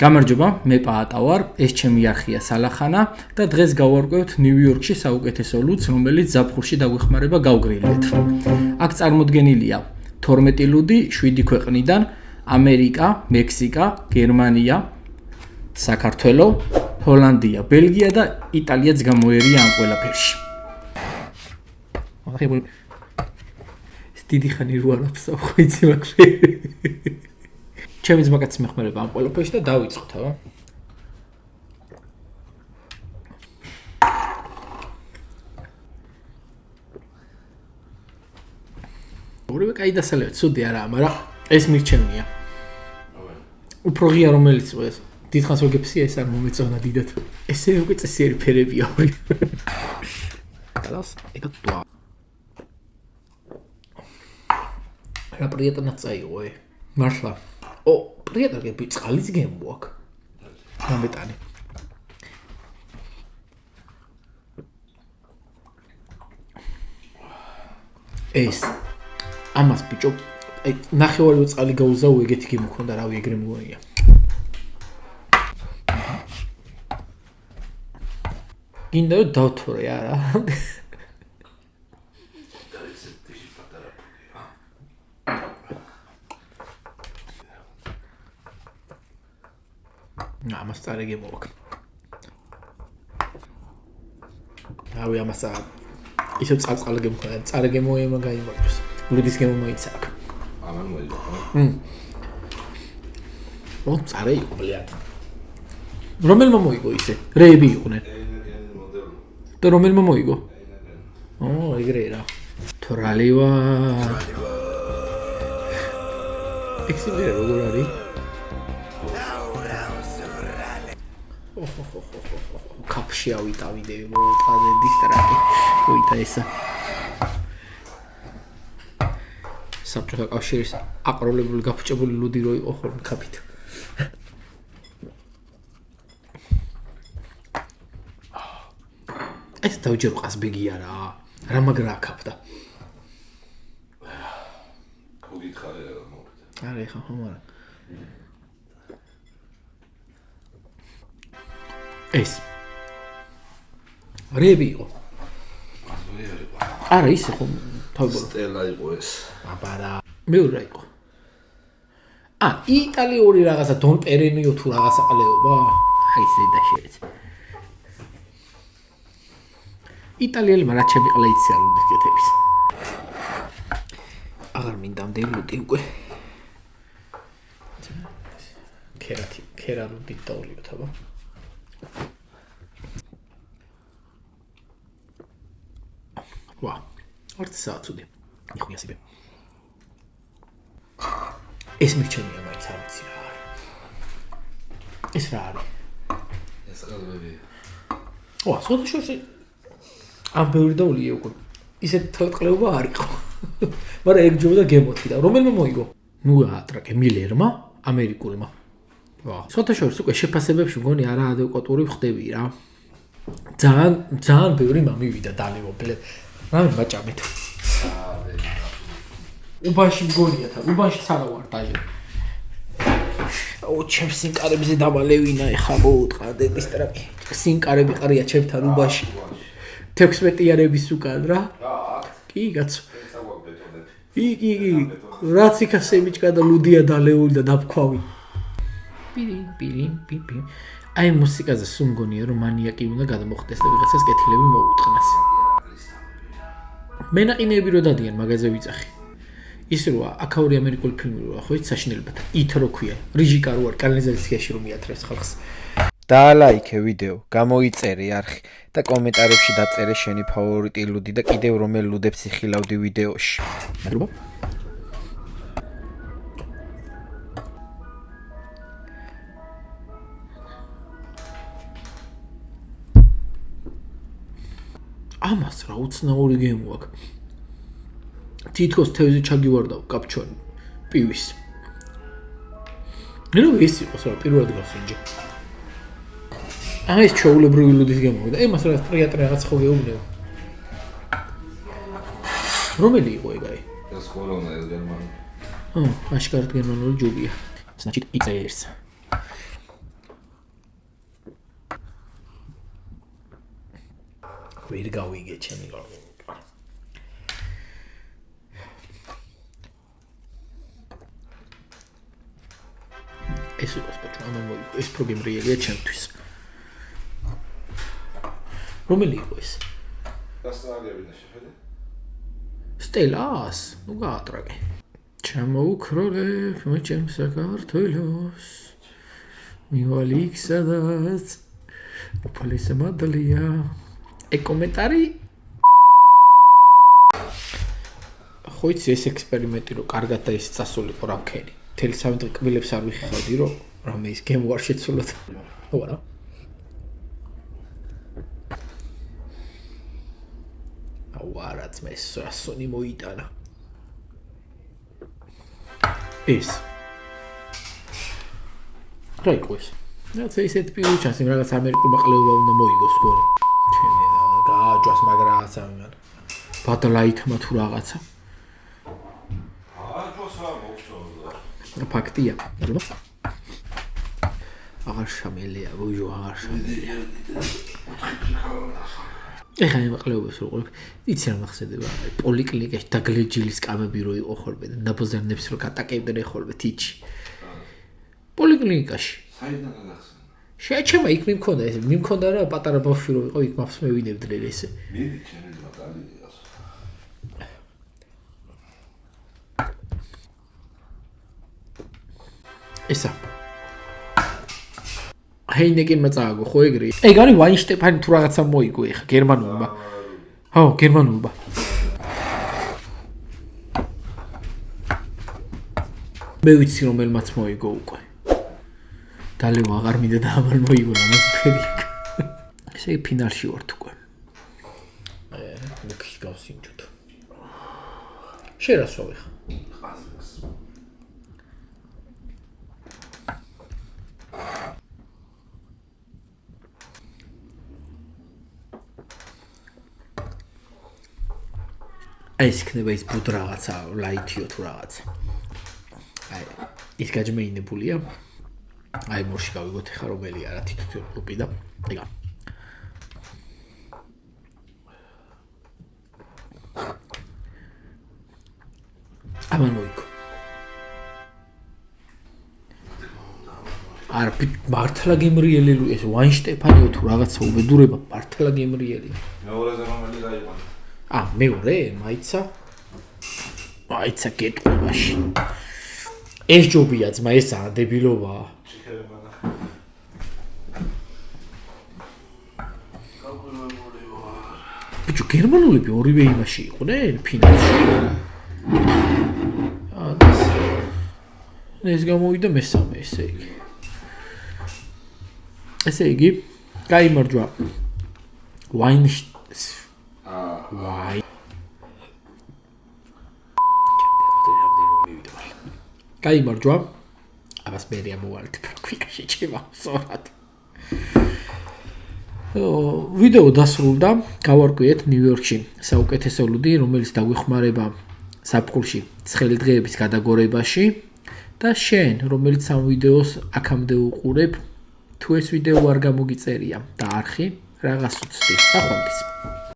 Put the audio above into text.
გამარჯობა, მე პაატა ვარ, ეს ჩემი არხია სალახანა და დღეს გავარკვევთ ნიუ-იორკში საუკეთესო ლუდს, რომელიც ზაფხულში დაგვეხმარება გავგრილეთ. აქ წარმოდგენილია 12 ლუდი 7 ქვეყნიდან: ამერიკა, მექსიკა, გერმანია, საქართველო, ჰოლანდია, ბელგია და იტალიაც გამოერია ამ ყველაფერში. დიდი ხანი რო არ აქვს ხოიცი მაგში. ჩემი ძმაკაც მეხმარება ამ ყველაფერში და დავიწყოთ, აბა. ორივე კაი დასალევად, ცუდი არაა, მაგრამ ეს მირჩევნია. უფრო ღია რომელიც ეს დიდხანს ვეგეფსია ეს არ მომეწონა დიდად. ესე უკვე წესიერი ფერებია. Teraz это то. რა პრიეტნა წაიღო, მართლა. პრიეტნა გები წყალიც გემოაქ. გამეტანი. ეს ამას ბიჭო, ნახევარი წყალი გაუზაო, ეგეთი გემოქონდა, რავი, ეგრე მგონია. გინდა რომ დავთორე არა. ამას წარე გემოვაქ. რავი, ამას ისევ წყალ გემქონდა, წარე გემოემა გაიმარჯოს. ლუდის გემო მოიცაკ. ამან მოიგო. წარე იყო, ბლიად. რომელმა მოიგო ისე? რეები იყვნენ. და რომელმა მოიგო? ეგრე რა. თორალივა. ექსიმერე როგორ არის? კაფში ავიტავიდე, მოვუტყადე დისტრაკი. ვითა ესა. საბჭოთა კავშირის აკროლებული გაფუჭებული ლუდი რო იყო ხოლმე კაფით. ეს დავჯერ ყასბეგია რა. რა მაგრა აკაფდა. გითხარი რა მოვიდა. არა ხა ხომარა. ეს რეები იყო. არა ისე ხომ თავი სტელა იყო ეს. აბარა მეორე იყო. იტალიური რაღაცა დონ პერენიო თუ რაღაცა ყლეობა. აი ესე დაშერეთ. იტალიელმა რა ჩემი ყლა იცია ლუდის კეთების. აღარ მინდა ამდენი ლუდი უკვე. ქერა ლუდი დავლიოთ აბა. ვა, არც საათუდი. ნიხმი ასიბე. ეს მირჩენია მაინც არ ვიცი რა არის. ეს რა არის? ეს ყალბები. სოთაშორში ამ ბევრი დაულია უკვე. ისეთ თლყლეობა არ იყო. მაგრამ ეგ ჯობდა გემოთი და რომელმა მოიგო? ნუ ატრაკე მილერმა, ამერიკულმა. ვა, სოთაშორში უკვე შეფასებებში მგონი არაადეკვატური ხდები რა. ძალიან ბევრი მამივიდა დალებობლე. რა მაჭამეთ. უბანში მგონია თა, უბანში სადა ვარ დაჟე. ჩემს სინკარებზე დამალევინა ეხა მოუტყადე დისტრაკი. სინკარები ყარია ჩემთან უბანში. 16-იანების უკან რა. კი, კაცო. კი. რაც იქა სემიჩკა და ლუდია დალეული და დაფქვავი. პი. აი მუსიკაზე სულ მგონია რომ მანიაკი უნდა გადამოხდეს და ვიღაცას კეთილები მოუტყნას. მენაყინეები რო დადიან მაგაზე ვიწახი. ის როა აქაური ამერიკული ფილმი როა ხო იცი საშინელებად. ით რო ქვია. რიჟიკა რო არ კანალიზაციაში რომ მიათრებს ხალხს. დაალაიქე ვიდეო, გამოიწერე არხი და კომენტარებში დაწერე შენი ფავორიტი ლუდი და კიდევ რომელ ლუდებს იხილავდი ვიდეოში. მადლობა. ამას რა უცნაური გემო აქვს. თითქოს თევზი ჩაგივარდავ კაპჩონი პივის. ნუ ეს იყოს რა პირველად გავსინჯე. ეს ჩაულებრივი ლუდის გემო და მას რა პრიატრი რაღაც ხო გეუბნეო. რომელი იყო ეგ აი? ეს კორონა ეს გერმანი. აშკარად გერმანული ჯობია. Значит, ICS. ვერ გავიგე ჩემი ეს იყოს ბაჭო, ამან მოიგო, ეს პროგრამირია ჩემთვის. რომელი იყო ეს? დასწრაგებინა შეხედე. სტელას, ნუ გაატრაგე. ჩამოუქროლებ ჩემ საქართველოს. მივალ იქ სადაც უფალისა მადლია. კომენტარი ხო იცი ეს ექსპერიმენტი რომ კარგად და ის წასულიყო რა მქენი. მთელი 3 დღე კბილებს არ ვიხავდი რომ რამე ის გემო არ შეცვლოთ. ხო არა? აუარაც მე სასონი მოიტანა. ეს რა იყო ეს? რაც ისეთ პიუჩას იმ რაღაც ამერიკულმა ყლეობა უნდა მოიგოს გოლი. ჩემი გააჯვას მაგრაც ამან. ბადლაითმა თუ რაღაცა. აჯვას რა მოგწონდა? ფაქტია. აღარ შამელია, ბუჟო აღარ შამელია. ეხლა იმ ყლეობას რო ყოლებ, იცი რა მახსენდება? პოლიკლინიკაში დაგლეჯილის კამები რო იყო ხოლმე და ნაბოზარნებს რო გატაკებდნენ ხოლმე თიჩი. პოლიკლინიკაში. საიდან გაგახსენა? შეაჩემა იქ მიმქონდა ეს, მიმქონდა რა პატარა ბავშვი რო იყო, იქ მაფს მევინებდნენ ესე. მიდი ჩემი მაგალითად. ესა. ჰეინეკენმა წააგო ხო ეგრე? ეგ არის ვაინშტეფანი თუ რაღაცა მოიგო ეხა გერმანულმა. ხო, გერმანულმა. მე ვიცი რომელმაც მოიგო უკვე. დალევა აღარ მინდა და ამან მოიგო რამაც ფერი. ესე ფინალში ვართ უკვე. მოკი გავსინჯოთ. შერასვავ ეხა. ეს იქნება ის ბუდ რაღაცა, ლაითიო თუ რაღაცა. აი, ის გაჯმეინებულია. აი, მორში გავიგოთ ეხა რომელი არა თითო კლუბი და ეგა. ამან მოიგო. არა, მართლა გემრიელი ეს ვაინშტეფანიო თუ რაღაცა უბედურება, მართლა გემრიელი. მეორეზე რომელი გაიყვანა? მეორე, მაიცა გეტყვაში. ეს ჯობია ძმა, ეს დებილობაა. ბიჭო, გერმანულები ორივე იმაში იყვნენ ფინალში. ეს გამოვიდა მესამე, ესე იგი. ესე იგი, გაიმარჯვა ვაი. გაიმარჯვა. აბას მერია მოვალთ პროქვიკაში ჩემო სორად. ვიდეო დასრულდა. გავარკვიეთ ნიუ-იორკში საუკეთესო ლუდი, რომელიც დაგვეხმარება საფხულში ცხელი დღეების გადაგორებაში და შენ, რომელიც ამ ვიდეოს აქამდე უყურებ, თუ ეს ვიდეო არ გამოგიწერია და არხი, რაღაც უცდი. ნახვამდის.